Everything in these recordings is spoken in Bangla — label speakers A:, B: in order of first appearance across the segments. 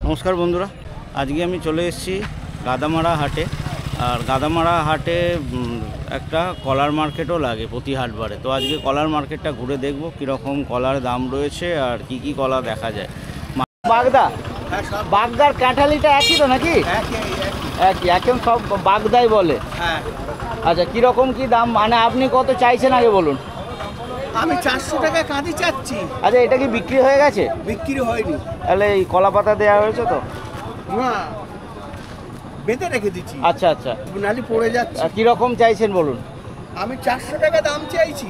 A: নমস্কার বন্ধুরা, আজকে আমি চলে এসেছি গাদামারা হাটে। আর গাদামারা হাটে একটা কলার মার্কেটও লাগে প্রতি হাটবারে। তো আজকে কলার মার্কেটটা ঘুরে দেখব কীরকম কলার দাম রয়েছে আর কি কি কলা দেখা যায়। বাগদা, বাগদার কাঁঠালিটা একই তো নাকি? একই, এখন সব বাগদাই বলে।
B: হ্যাঁ।
A: আচ্ছা, কীরকম কি দাম, মানে আপনি কত চাইছেন আগে বলুন।
B: আমি 400 টাকা কাঁদি চাচ্ছি।
A: আচ্ছা, এটা কি বিক্রি হয়ে গেছে?
B: বিক্রি হয়নি।
A: তাহলে এই কলা পাতা দেওয়া হয়েছে তো?
B: না, বেঁধে রেখে দিচ্ছি।
A: আচ্ছা আচ্ছা,
B: নালি পড়ে যাচ্ছে।
A: কীরকম চাইছেন বলুন।
B: আমি 400 টাকা দাম চাইছি।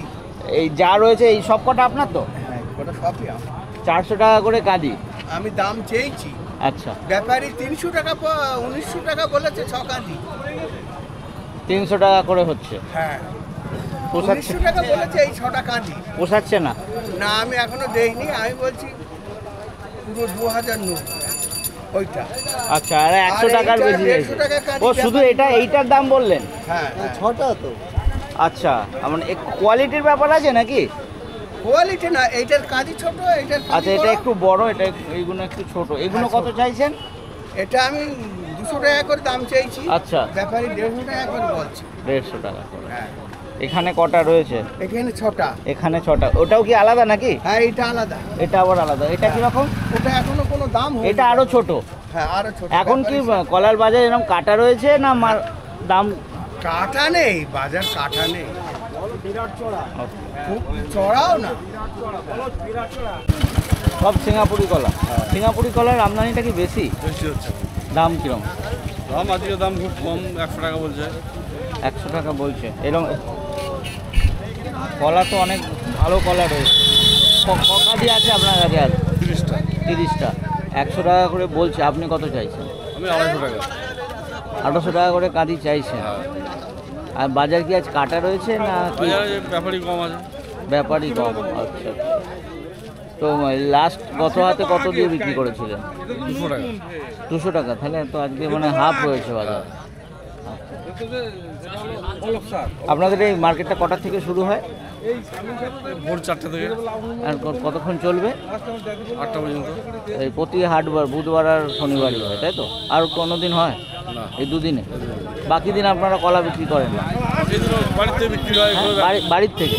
A: এই যা রয়েছে এই সব কটা আপনার তো?
B: হ্যাঁ, ওটা সবই আমার।
A: 400 টাকা করে কাঁদি।
B: আমি দাম চেয়েছি।
A: আচ্ছা,
B: ব্যাপারী 300 টাকা 1900 টাকা বলেছে 6 কাঁদি।
A: 300 টাকা করে হচ্ছে।
B: হ্যাঁ,
A: পোষাচ্ছে?
B: 1900 টাকা বলেছে এই 6টা কাঁদি।
A: পোষাচ্ছে না?
B: না, আমি এখনো দেইনি। আমি বলছি পুরো 2000 নোট ওইটা।
A: আচ্ছা, আর 100
B: আর
A: টাকার
B: এইটা
A: বেশি
B: 150 টাকা কাঁদি।
A: ও শুধু এইটার দাম বললেন?
B: হ্যাঁ, 6টা তো।
A: আচ্ছা, মানে কোয়ালিটির ব্যাপার আছে নাকি?
B: কোয়ালিটি না, এইটার কাঁদি ছোট, এইটার কাঁদি
A: আচ্ছা, এটা
B: বড়।
A: একটু বড়, এটা এইগুলো একটু ছোট। এগুলো কত চাইছেন?
B: এটা আমি 200 টাকা করে দাম চাইছি।
A: আচ্ছা,
B: ব্যাপারী 150 টাকা করে বলছে।
A: 150 টাকা করে।
B: হ্যাঁ,
A: এখানে কটা রয়েছে?
B: এখানে 6টা।
A: এখানে 6টা। ওটাও কি আলাদা নাকি?
B: হ্যাঁ, এটা আলাদা।
A: এটা আবার আলাদা। এটা কিরকম?
B: ওটা এখনো কোনো দাম হয়নি।
A: এটা আরো ছোট।
B: হ্যাঁ, আরো ছোট।
A: এখন কি কলার বাজারে এরকম কাটা রয়েছে না দাম?
B: কাটা নেই, বাজার কাটা নেই। খুব চড়াও না।
A: সব সিঙ্গাপুরি কলা। সিঙ্গাপুরি কলার আমদানিটা কি বেশি?
C: বেশি হচ্ছে।
A: দাম কিরকম?
C: দাম আজকে দাম খুব কম, 100 টাকা বলছে।
A: 100 টাকা বলছে। এরকম কলা তো অনেক ভালো কলা রয়েছে। কাঁদি আছে আপনার কাছে? আর
C: 30টা।
A: 30টা। 100 টাকা করে বলছে, আপনি কত চাইছেন?
C: আমি 250 টাকা।
A: 1800 টাকা করে কাঁদি চাইছেন।
C: হ্যাঁ।
A: আর বাজার কি আজ কাটা রয়েছে না কি?
C: বাজারে ব্যাপারই কম আছে।
A: ব্যাপারই কম। আচ্ছা, তো লাস্ট গত হাতে কত দিয়ে বিক্রি করেছিলেন?
C: 200 টাকা।
A: 200 টাকা। তাহলে তো আজকে মানে হাফ রয়েছে বাজার। আপনাদের এই মার্কেটটা কটার থেকে শুরু হয়?
C: ভোর 4টা থেকে
A: আর কতক্ষণ চলবে?
C: 8টা পর্যন্ত।
A: এই প্রতি হাটবার, বুধবার আর শনিবারই হয়, তাই তো? আর কোনো দিন হয়?
C: না,
A: এই দুদিনে? বাকি দিন আপনারা কলা বিক্রি করেন না?
C: এদিন বাড়িতে বিক্রি হয়।
A: বাড়ির থেকে?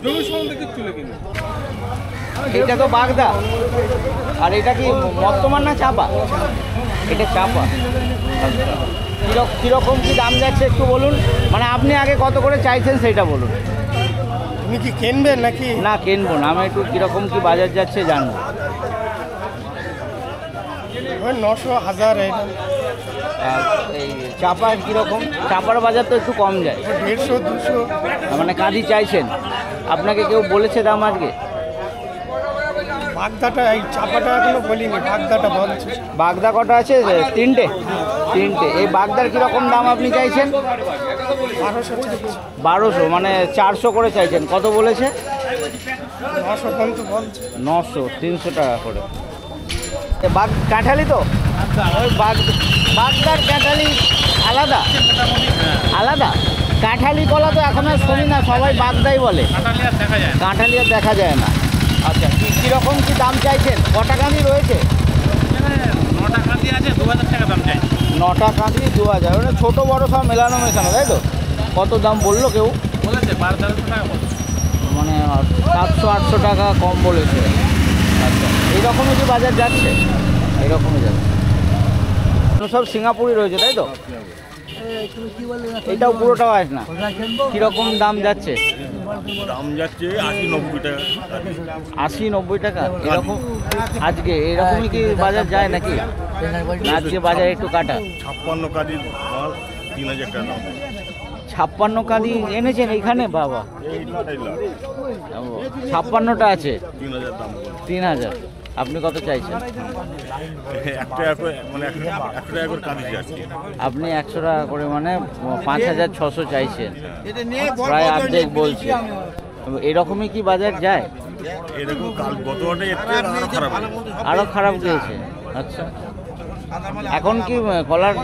C: জমি সম্বন্ধে কিচ্ছু লেখিনি।
A: এটা তো বাগদা। আর এটা কি বর্তমান না চাপা? এটা চাপা। আচ্ছা, কীরকম কি দাম যাচ্ছে একটু বলুন। মানে আপনি আগে কত করে চাইছেন সেটা বলুন।
B: তুমি কি কিনবেন নাকি?
A: না, কিনবো না। আমি একটু কীরকম কি বাজার যাচ্ছে জানবো।
B: ওই 900 1000
A: আর এই চাপার কীরকম? চাপার বাজার তো একটু কম যায়।
B: 150 200।
A: মানে কাঁদি চাইছেন? আপনাকে কেউ বলেছে দাম আজকে?
B: বাগদাটা, এই চাপাটা এখনো বলিনি, বাগদাটা বলছে।
A: বাগদা কটা আছে? 3টে। 3টে। এই বাগদার কীরকম দাম আপনি চাইছেন? 1200। মানে 400 করে চাইছেন। কত বলেছে?
B: 900 পর্যন্ত বলছে।
A: 900। 300 টাকা করে। কাঁঠালি তো? ওই বাগদার কাঁঠালি আলাদা আলাদা। কাঁঠালি কলা তো এখন আর শুনি না, সবাই বাগদাই বলে। কাঁঠালি আর দেখা যায় না। আচ্ছা, কীরকম কি দাম চাইছেন? কটা কাঁদি রয়েছে?
C: 9টা কাঁদি আছে, 2000 টাকা দাম চাই।
A: 9টা কাঁদি 2000। মানে ছোটো বড়ো সব মেলানো, তাই তো? কত দাম বললো কেউ?
C: বলেছে 1200 টাকা বলছে।
A: মানে 700-800 টাকা কম বলেছে। আচ্ছা, এইরকমই কি বাজার যাচ্ছে? এইরকমই যাচ্ছে। সব সিঙ্গাপুরি রয়েছে, তাই তো? এটাও পুরোটাও আস না। কীরকম দাম যাচ্ছে?
C: দাম যাচ্ছে 80-90 টাকা।
A: 80-90 টাকা এরকম। আজকে এরকমই কি বাজার যায় নাকি? আজকে বাজার একটু কাটা।
C: 56 কাঁদির মাল 3000 টাকা দাম।
A: 56 কাঁদি এনেছেন এইখানে? বাবা, 56টা আছে।
C: 3000 দাম।
A: 3000। আপনি কত চাইছেন?
C: 1 টাকা করে, মানে 100 টাকা করে কাঁদি যাচ্ছে।
A: আপনি 100 টাকা করে, মানে 5600 চাইছেন। প্রায় অর্ধেক বলছে। এরকমই কি বাজার যায়?
C: এরকম গত হাটে আরো খারাপ।
A: আরও খারাপ গিয়েছে। আচ্ছা, এখন কি কলার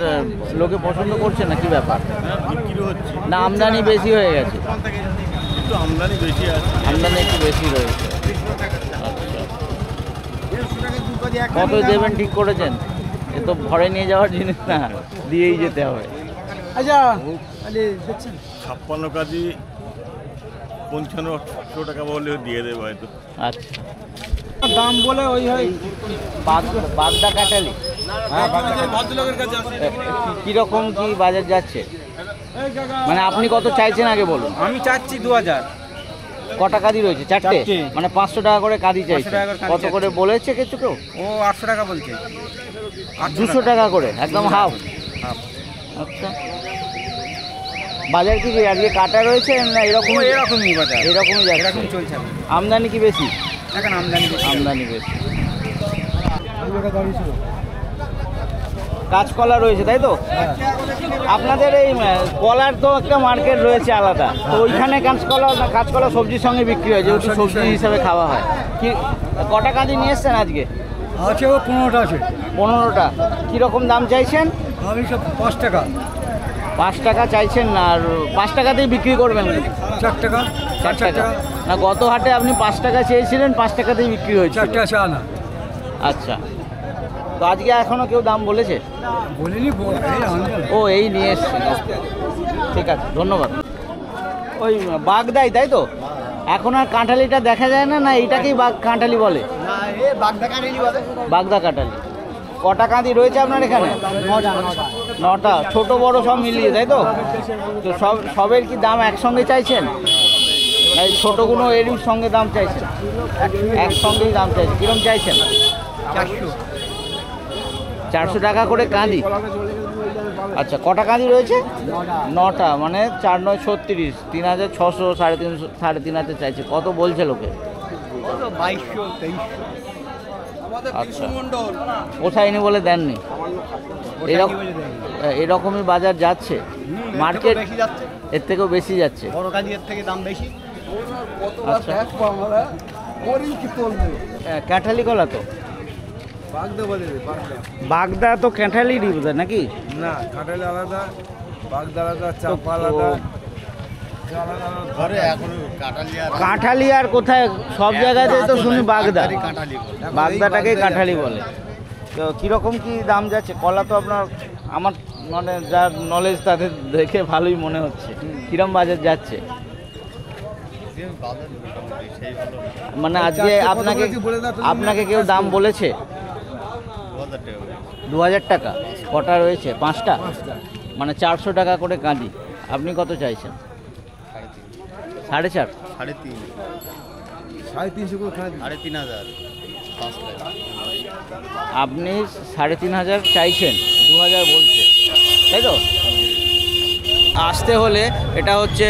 A: লোকে পছন্দ করছে না, কি ব্যাপার?
C: বিক্রি হচ্ছে
A: না আমদানি বেশি হয়ে গেছে?
C: কিন্তু আমদানি বেশি আছে।
A: আমদানি একটু বেশি রয়েছে। আচ্ছা, কত দেবেন ঠিক করেছেন? এ তো ঘরে নিয়ে যাওয়ার জিনিস না, দিয়েই যেতে হবে।
D: আচ্ছা
C: 56 কেজি 5500 টাকা বলে দিয়ে দেবো হয়তো।
A: আচ্ছা,
D: দাম বলে ওই হয়।
A: বাগদা কাটালি
D: হ্যাঁ
A: কীরকম কি বাজার যাচ্ছে? মানে আপনি কত চাইছেন আগে বলুন।
D: আমি চাচ্ছি 2000।
A: ক টাকা দিয়ে রয়েছে? চারটে,
D: চারটে।
A: মানে 500 টাকা করে কাঁদি চাইছে।
D: 500 টাকা করে কাঁদি
A: কত করে বলেছে কিছু কেউ?
D: ও 800 টাকা বলছে।
A: 200 টাকা করে একদম হাফ। আচ্ছা, বাজার কি আজকে কাটা রয়েছে না এরকম?
D: এরকমই বাজার,
A: এরকমই যাচ্ছে।
D: এরকম চলছে।
A: আমদানি কি বেশি?
D: এখন আমদানি বেশি।
A: আমদানি বেশি। কাঁচকলা রয়েছে তাই তো? আপনাদের এই কলার তো একটা মার্কেট রয়েছে আলাদা, তো ওইখানে কাঁচকলা সবজির সঙ্গে বিক্রি হয়, যেহেতু সবজি হিসাবে খাওয়া হয়। কি কটা কাঁদি নিয়ে এসছেন আজকে?
D: আছে ও 15টা আছে।
A: 15টা। কীরকম দাম চাইছেন?
D: আমি সব 5 টাকা।
A: 5 টাকা চাইছেন না? আর 5 টাকাতেই বিক্রি করবেন?
D: 4 টাকা।
A: 4 টাকা না, গত হাটে আপনি 5 টাকা চেয়েছিলেন, 5 টাকাতেই বিক্রি হয়েছে।
D: 4 টাকা আনা
A: আচ্ছা, তো আজকে এখনো কেউ দাম বলেছে?
D: বলিনি।
A: ও এই নিয়ে এসছেন, ঠিক আছে, ধন্যবাদ। ওই বাগদাই তাই তো? এখন আর কাঁঠালিটা দেখা যায় না, না এইটাকেই কাঁঠালি বলে? বাগদা কাঁঠালি। কটা কাঁদি রয়েছে আপনার এখানে? 9টা। ছোট বড় সব মিলিয়ে তাই তো? তো সবের কি দাম একসঙ্গে চাইছেন? এই ছোটোগুলো এর সঙ্গে দাম চাইছেন? একসঙ্গেই দাম চাইছেন। কীরকম চাইছেন? 400 টাকা করে কাঁদি। আচ্ছা, কটা কাঁদি রয়েছে? 9টা, মানে 4 9 36, 3600, 350, 3,500 চাইছে। কত বলছে লোকে?
B: 2200-2300।
A: আচ্ছা, পোষায়নি বলে দেননি? এরকমই বাজার যাচ্ছে মার্কেট? এর থেকেও বেশি যাচ্ছে?
B: বড় কাজের থেকে দাম বেশি।
A: আচ্ছা, কাঁঠালি কলা তো? বাগদা তো কাঁঠালিরই বোধ হয় নাকি?
D: না, কাঁঠালি আলাদা, বাগদা আলাদা, চাপা আলাদা।
A: কাঁঠালি আর কোথায়? সব জায়গাতেই তো শুনি বাগদা। বাগদাটাকেই কাঁঠালি বলে। তো কীরকম কি দাম যাচ্ছে? কলা তো আপনার, আমার মানে যার নলেজ তাদের দেখে ভালোই মনে হচ্ছে। কিরম বাজার যাচ্ছে? মানে আজকে আপনাকে কেউ দাম বলেছে? 2000 টাকা। কটা রয়েছে? 5টা, মানে 400 টাকা করে কাঁদি। আপনি কত চাইছেন? 4.5?
B: 3,500।
A: আপনি 3,500 চাইছেন, 2000 বলছে তাই তো? আসতে হলে, এটা হচ্ছে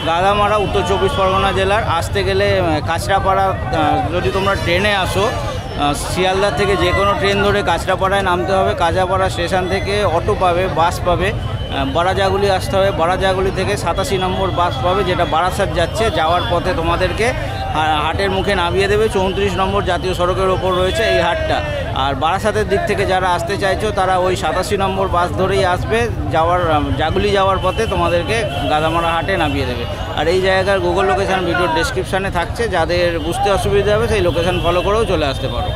A: গাদামারা, উত্তর 24 পরগনা জেলার। আসতে গেলে কাঁচরাপাড়া, যদি তোমরা ট্রেনে আসো শিয়ালদা থেকে যে কোনো ট্রেন ধরে কাঁচরাপাড়ায় নামতে হবে। কাঁচরাপাড়া স্টেশন থেকে অটো পাবে, বাস পাবে। বড়াজাগুলি আসতে হবে। বড়াজাগুলি থেকে 87 নম্বর বাস পাবে, যেটা বারাসাত যাচ্ছে। যাওয়ার পথে তোমাদেরকে হাটের মুখে নামিয়ে দেবে। 34 নম্বর জাতীয় সড়কের ওপর রয়েছে এই হাটটা। আর বারাসাতের দিক থেকে যারা আসতে চাইছো তারা ওই 87 নম্বর বাস ধরেই আসবে। জাগুলি যাওয়ার পথে তোমাদেরকে গাদামারা হাটে নামিয়ে দেবে। আর এই জায়গার গুগল লোকেশান ভিডিওর ডেসক্রিপশানে থাকছে, যাদের বুঝতে অসুবিধা হবে সেই লোকেশান ফলো করেও চলে আসতে পারো।